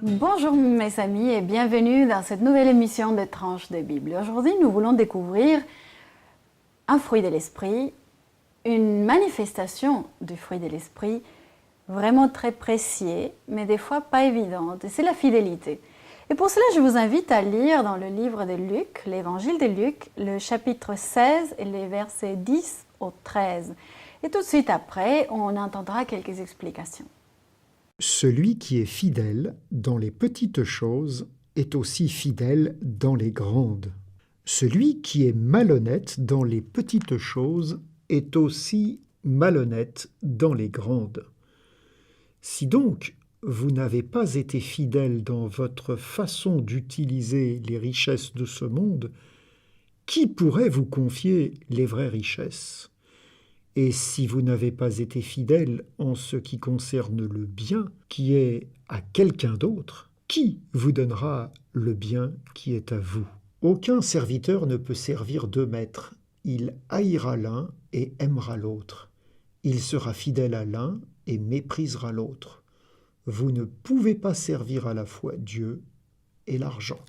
Bonjour mes amis et bienvenue dans cette nouvelle émission de Tranches de Bible. Aujourd'hui, nous voulons découvrir un fruit de l'esprit, une manifestation du fruit de l'esprit vraiment très précieux, mais des fois pas évidente, et c'est la fidélité. Et pour cela, je vous invite à lire dans le livre de Luc, l'évangile de Luc, le chapitre 16 et les versets 10 au 13. Et tout de suite après, on entendra quelques explications. Celui qui est fidèle dans les petites choses est aussi fidèle dans les grandes. Celui qui est malhonnête dans les petites choses est aussi malhonnête dans les grandes. Si donc vous n'avez pas été fidèle dans votre façon d'utiliser les richesses de ce monde, qui pourrait vous confier les vraies richesses ? Et si vous n'avez pas été fidèle en ce qui concerne le bien qui est à quelqu'un d'autre, qui vous donnera le bien qui est à vous ? Aucun serviteur ne peut servir deux maîtres. Il haïra l'un et aimera l'autre. Il sera fidèle à l'un et méprisera l'autre. Vous ne pouvez pas servir à la fois Dieu et l'argent.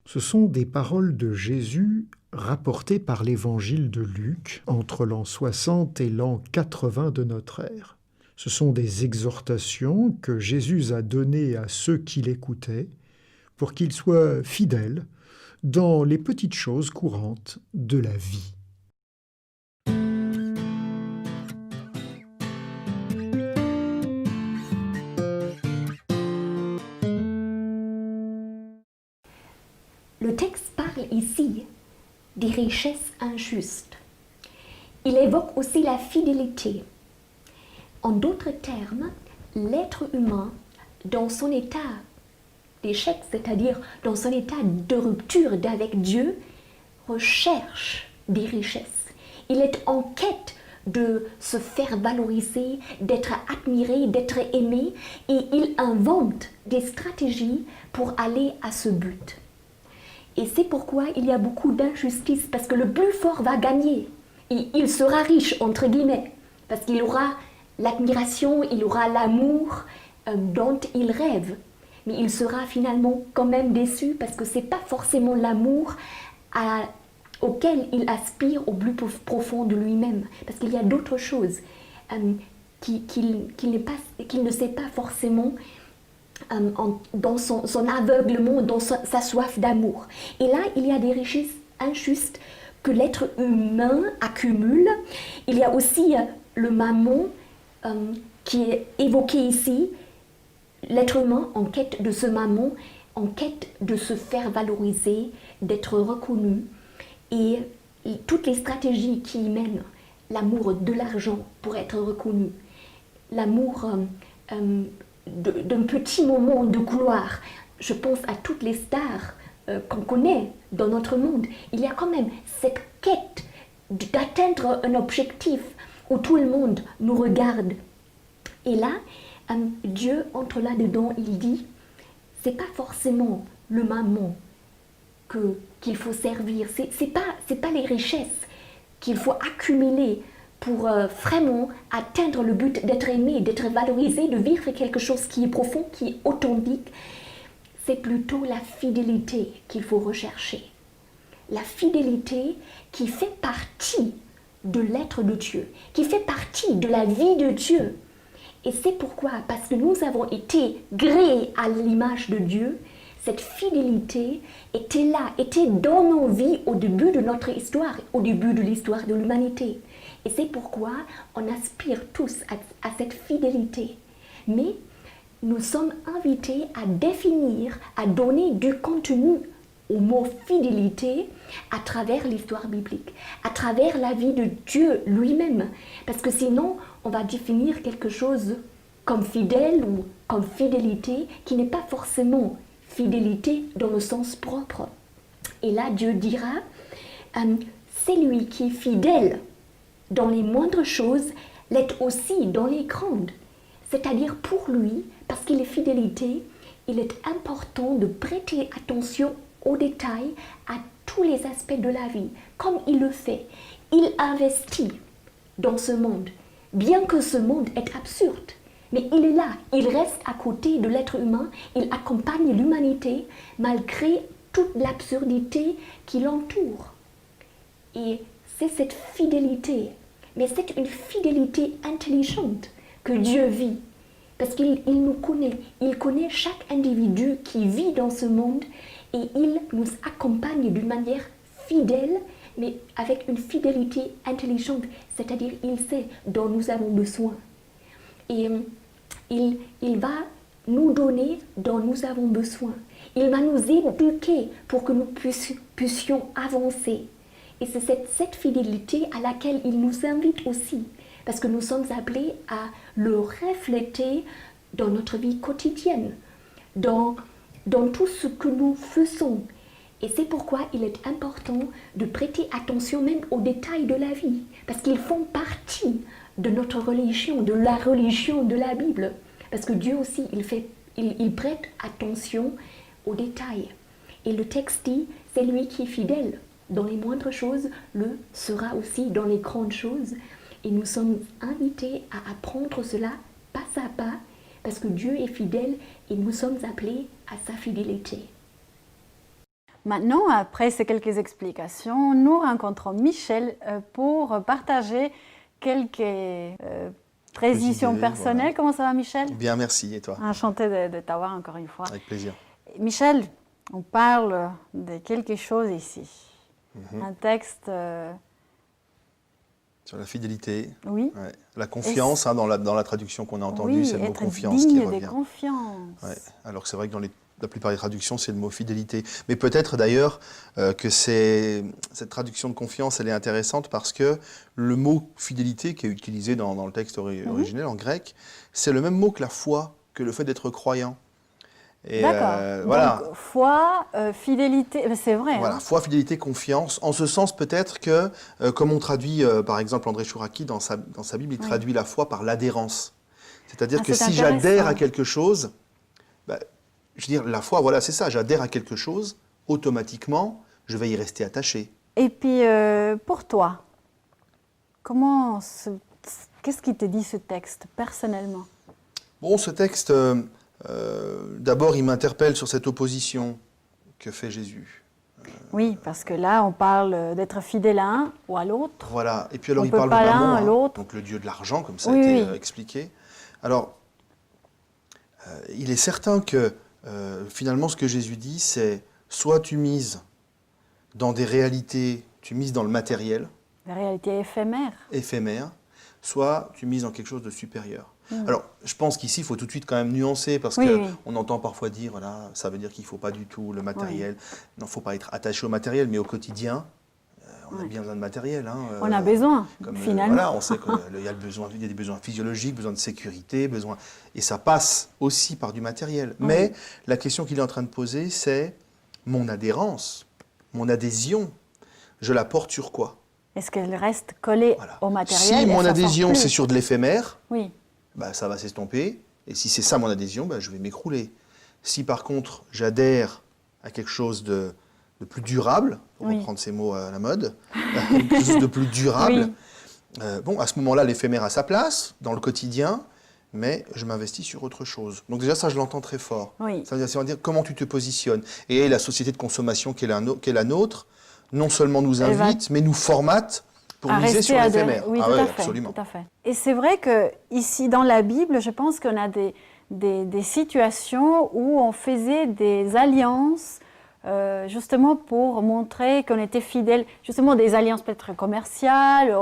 Ce sont des paroles de Jésus rapportées par l'évangile de Luc entre l'an 60 et l'an 80 de notre ère. Ce sont des exhortations que Jésus a données à ceux qui l'écoutaient pour qu'ils soient fidèles dans les petites choses courantes de la vie. Le texte parle ici des richesses injustes. Il évoque aussi la fidélité. En d'autres termes, l'être humain, dans son état d'échec, c'est-à-dire dans son état de rupture d'avec Dieu, recherche des richesses. Il est en quête de se faire valoriser, d'être admiré, d'être aimé, et il invente des stratégies pour aller à ce but. Et c'est pourquoi il y a beaucoup d'injustice, parce que le plus fort va gagner. Et il sera riche, entre guillemets, parce qu'il aura l'admiration, il aura l'amour dont il rêve. Mais il sera finalement quand même déçu, parce que ce n'est pas forcément l'amour auquel il aspire au plus profond de lui-même. Parce qu'il y a d'autres choses qu'il ne sait pas forcément dans son aveuglement, dans sa soif d'amour. Et là, il y a des richesses injustes que l'être humain accumule. Il y a aussi le mammon qui est évoqué ici, l'être humain en quête de ce mammon, en quête de se faire valoriser, d'être reconnu, et toutes les stratégies qui y mènent, l'amour de l'argent pour être reconnu, l'amour d'un petit moment de gloire. Je pense à toutes les stars qu'on connaît dans notre monde. Il y a quand même cette quête d'atteindre un objectif où tout le monde nous regarde. Et là, Dieu entre là-dedans, il dit, c'est pas forcément le mammon qu'il faut servir, c'est pas les richesses qu'il faut accumuler pour vraiment atteindre le but d'être aimé, d'être valorisé, de vivre quelque chose qui est profond, qui est authentique. C'est plutôt la fidélité qu'il faut rechercher. La fidélité qui fait partie de l'être de Dieu, qui fait partie de la vie de Dieu. Et c'est pourquoi, parce que nous avons été créés à l'image de Dieu, cette fidélité était là, était dans nos vies au début de notre histoire, au début de l'histoire de l'humanité. Et c'est pourquoi on aspire tous à cette fidélité. Mais nous sommes invités à définir, à donner du contenu au mot fidélité à travers l'histoire biblique, à travers la vie de Dieu lui-même. Parce que sinon, on va définir quelque chose comme fidèle ou comme fidélité qui n'est pas forcément fidélité dans le sens propre. Et là, Dieu dira, c'est lui qui est fidèle dans les moindres choses, l'est aussi dans les grandes. C'est-à-dire pour lui, parce qu'il est fidélité, il est important de prêter attention aux détails, à tous les aspects de la vie, comme il le fait. Il investit dans ce monde, bien que ce monde est absurde, Mais il est là, il reste à côté de l'être humain, il accompagne l'humanité malgré toute l'absurdité qui l'entoure. Et c'est cette fidélité, mais c'est une fidélité intelligente que Dieu vit. Parce qu'il nous connaît, il connaît chaque individu qui vit dans ce monde et il nous accompagne d'une manière fidèle, mais avec une fidélité intelligente, c'est-à-dire il sait dont nous avons besoin. Et il va nous donner dont nous avons besoin. Il va nous éduquer pour que nous puissions avancer. Et c'est cette fidélité à laquelle il nous invite aussi. Parce que nous sommes appelés à le refléter dans notre vie quotidienne, dans tout ce que nous faisons. Et c'est pourquoi il est important de prêter attention même aux détails de la vie, parce qu'ils font partie de notre religion, de la religion de la Bible. Parce que Dieu aussi, il prête attention aux détails. Et le texte dit, c'est lui qui est fidèle dans les moindres choses, le sera aussi dans les grandes choses. Et nous sommes invités à apprendre cela pas à pas, parce que Dieu est fidèle et nous sommes appelés à sa fidélité. Maintenant, après ces quelques explications, nous rencontrons Michel pour partager quelques précisions idées, personnelles. voilà. Comment ça va, Michel? Bien, merci. Et toi? Enchanté de t'avoir encore une fois. Avec plaisir. Michel, on parle de quelque chose ici. Un texte... Sur la fidélité, oui. ouais. La confiance, dans la traduction qu'on a entendue, Oui, c'est le mot être confiance qui digne revient. de confiance. Ouais. Alors que c'est vrai que dans la plupart des traductions, c'est le mot fidélité. Mais peut-être d'ailleurs que cette traduction de confiance, elle est intéressante parce que le mot fidélité qui est utilisé dans le texte originel en grec, c'est le même mot que la foi, que le fait d'être croyant. D'accord. Voilà. Donc, foi, fidélité, c'est vrai. Voilà, hein. foi, fidélité, confiance. En ce sens, peut-être que, comme on traduit, par exemple, André Chouraki, dans sa Bible, il traduit la foi par l'adhérence. C'est-à-dire que si j'adhère à quelque chose, je veux dire, la foi, voilà, c'est ça, j'adhère à quelque chose, automatiquement, je vais y rester attaché. Et puis, pour toi, qu'est-ce qui te dit ce texte, personnellement? Bon, ce texte, d'abord, il m'interpelle sur cette opposition que fait Jésus. Oui, parce que là, on parle d'être fidèle à un ou à l'autre. Voilà, et puis alors il peut parle de pas Mammon, l'un à l'autre. donc le dieu de l'argent, comme ça Oui, a été oui. expliqué. Alors, il est certain que finalement ce que Jésus dit, c'est soit tu mises dans des réalités, tu mises dans le matériel, La réalité éphémère. éphémère, soit tu mises dans quelque chose de supérieur. Alors, je pense qu'ici, il faut tout de suite quand même nuancer, parce qu'on entend parfois dire, voilà, ça veut dire qu'il ne faut pas du tout le matériel. Non, il ne faut pas être attaché au matériel, mais au quotidien, on a bien besoin de matériel. Hein, on a besoin, finalement. Voilà, on sait qu'il y a des besoins physiologiques, besoin de sécurité, et ça passe aussi par du matériel. Mais la question qu'il est en train de poser, c'est mon adhérence, mon adhésion, je la porte sur quoi? Est-ce qu'elle reste collée au matériel? Si mon adhésion, c'est sur de l'éphémère, oui. Ça va s'estomper. Et si c'est ça mon adhésion, je vais m'écrouler. Si par contre, j'adhère à quelque chose de plus durable, pour reprendre ces mots à la mode, quelque chose de plus durable, à ce moment-là, l'éphémère a sa place dans le quotidien, mais je m'investis sur autre chose. Donc déjà, ça, je l'entends très fort. Oui. Ça veut dire comment tu te positionnes. Et la société de consommation qui est la nôtre, non seulement nous invite, mais nous formate pour miser sur l'éphémère. Oui, absolument. Tout à fait. Et c'est vrai qu'ici, dans la Bible, je pense qu'on a des situations où on faisait des alliances justement pour montrer qu'on était fidèle, justement des alliances peut-être commerciales,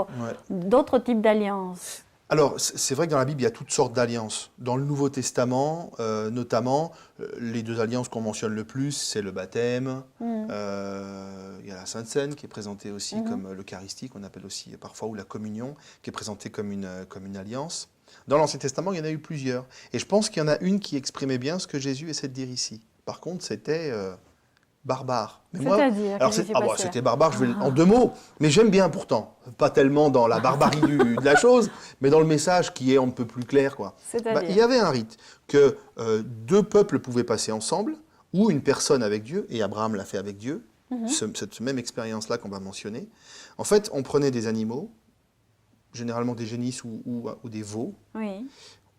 d'autres types d'alliances. Alors, c'est vrai que dans la Bible, il y a toutes sortes d'alliances. Dans le Nouveau Testament, notamment, les deux alliances qu'on mentionne le plus, c'est le baptême. Il y a la Sainte Seine qui est présentée aussi comme l'Eucharistie, qu'on appelle aussi parfois, ou la communion, qui est présentée comme une alliance. Dans l'Ancien Testament, il y en a eu plusieurs. Et je pense qu'il y en a une qui exprimait bien ce que Jésus essaie de dire ici. Par contre, c'était barbare. C'est-à-dire c'était barbare, je vais en deux mots, mais j'aime bien pourtant. Pas tellement dans la barbarie de la chose, mais dans le message qui est on ne peut plus clair. Il y avait un rite que deux peuples pouvaient passer ensemble, ou une personne avec Dieu, et Abraham l'a fait avec Dieu, cette même expérience-là qu'on va mentionner. En fait, on prenait des animaux, généralement des génisses ou des veaux,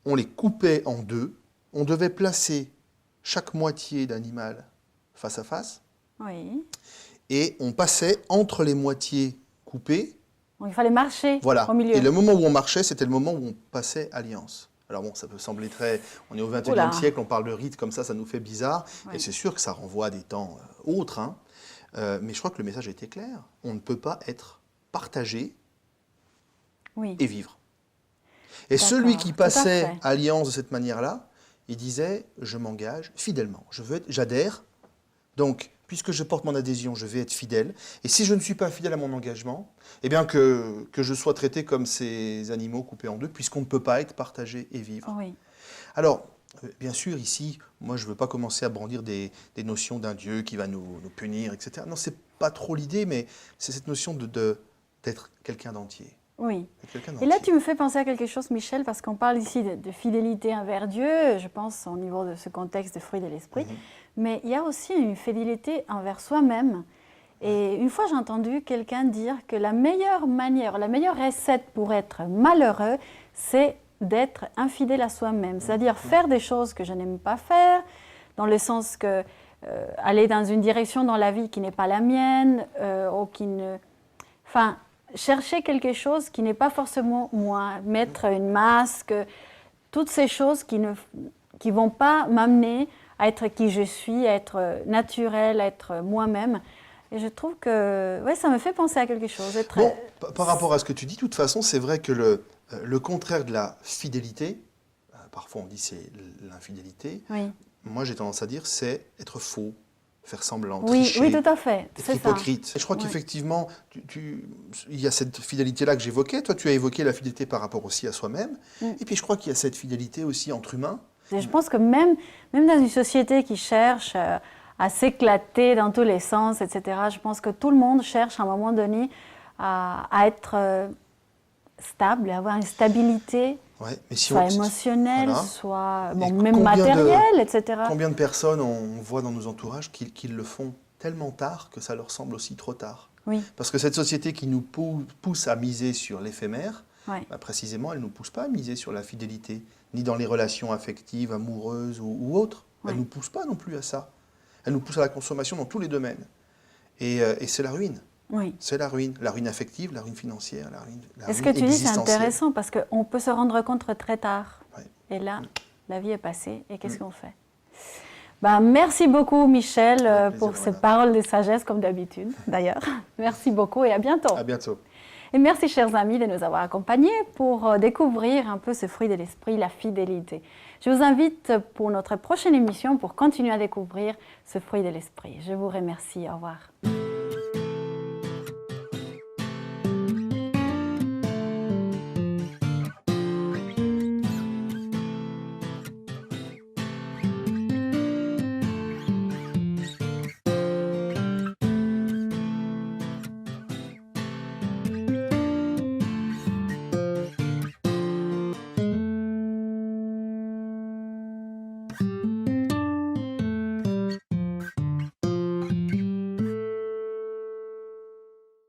on les coupait en deux, on devait placer chaque moitié d'animal face à face, Oui. et on passait entre les moitiés coupées. Donc, il fallait marcher Voilà. au milieu. Et le moment où on marchait, c'était le moment où on passait alliance. Alors bon, ça peut sembler très... On est au XXIe Oula. siècle, on parle de rite comme ça nous fait bizarre. Ouais. Et c'est sûr que ça renvoie à des temps autres. Hein. Mais je crois que le message était clair. On ne peut pas être partagé Oui. et vivre. Et D'accord, celui qui tout à passait fait. alliance de cette manière-là, il disait, je m'engage fidèlement, j'adhère, donc puisque je porte mon adhésion, je vais être fidèle, et si je ne suis pas fidèle à mon engagement, eh bien que je sois traité comme ces animaux coupés en deux, puisqu'on ne peut pas être partagé et vivre. Oui. Alors, bien sûr, ici, moi je ne veux pas commencer à brandir des notions d'un Dieu qui va nous punir, etc. Non, ce n'est pas trop l'idée, mais c'est cette notion d'être quelqu'un d'entier. Oui. Quelqu'un Et là, d'entier. tu me fais penser à quelque chose, Michel, parce qu'on parle ici de fidélité envers Dieu, je pense au niveau de ce contexte de fruits de l'esprit, mais il y a aussi une fidélité envers soi-même. Et une fois, j'ai entendu quelqu'un dire que la meilleure manière, la meilleure recette pour être malheureux, c'est d'être infidèle à soi-même, c'est-à-dire faire des choses que je n'aime pas faire, dans le sens que aller dans une direction dans la vie qui n'est pas la mienne, ou qui ne... Enfin, chercher quelque chose qui n'est pas forcément moi, mettre une masque, toutes ces choses qui ne vont pas m'amener à être qui je suis, à être naturel, à être moi-même. Et je trouve que ouais, ça me fait penser à quelque chose. Bon, par rapport à ce que tu dis, de toute façon, c'est vrai que le contraire de la fidélité, parfois on dit c'est l'infidélité, Oui, moi j'ai tendance à dire c'est être faux, faire semblant, oui, tricher, oui, tout à fait. être C'est ça. hypocrite. Et je crois Ouais. qu'effectivement, il y a cette fidélité-là que j'évoquais. Toi, tu as évoqué la fidélité par rapport aussi à soi-même. Et puis je crois qu'il y a cette fidélité aussi entre humains. Et je pense que même dans une société qui cherche à s'éclater dans tous les sens, etc., je pense que tout le monde cherche à un moment donné à être stable, à avoir une stabilité, Ouais, mais si soit émotionnelle, voilà. soit Et bon, même combien matérielle, etc. Combien de personnes on voit dans nos entourages qui le font tellement tard que ça leur semble aussi trop tard. Oui, Parce que cette société qui nous pousse à miser sur l'éphémère, ouais. bah, précisément, elle ne nous pousse pas à miser sur la fidélité, ni dans les relations affectives, amoureuses ou autres. Elle ne Ouais. nous pousse pas non plus à ça. Elle nous pousse à la consommation dans tous les domaines. Et c'est la ruine. Oui. C'est la ruine affective, la ruine financière, la ruine Et ce que tu dis, c'est existentielle. intéressant parce qu'on peut se rendre compte très tard. Ouais. Et là, la vie est passée. Et qu'est-ce qu'on fait? Ben, merci beaucoup, Michel, Avec plaisir, pour ces Johanna. paroles de sagesse, comme d'habitude, d'ailleurs. Merci beaucoup et à bientôt. À bientôt. Et merci, chers amis, de nous avoir accompagnés pour découvrir un peu ce fruit de l'esprit, la fidélité. Je vous invite pour notre prochaine émission pour continuer à découvrir ce fruit de l'esprit. Je vous remercie. Au revoir.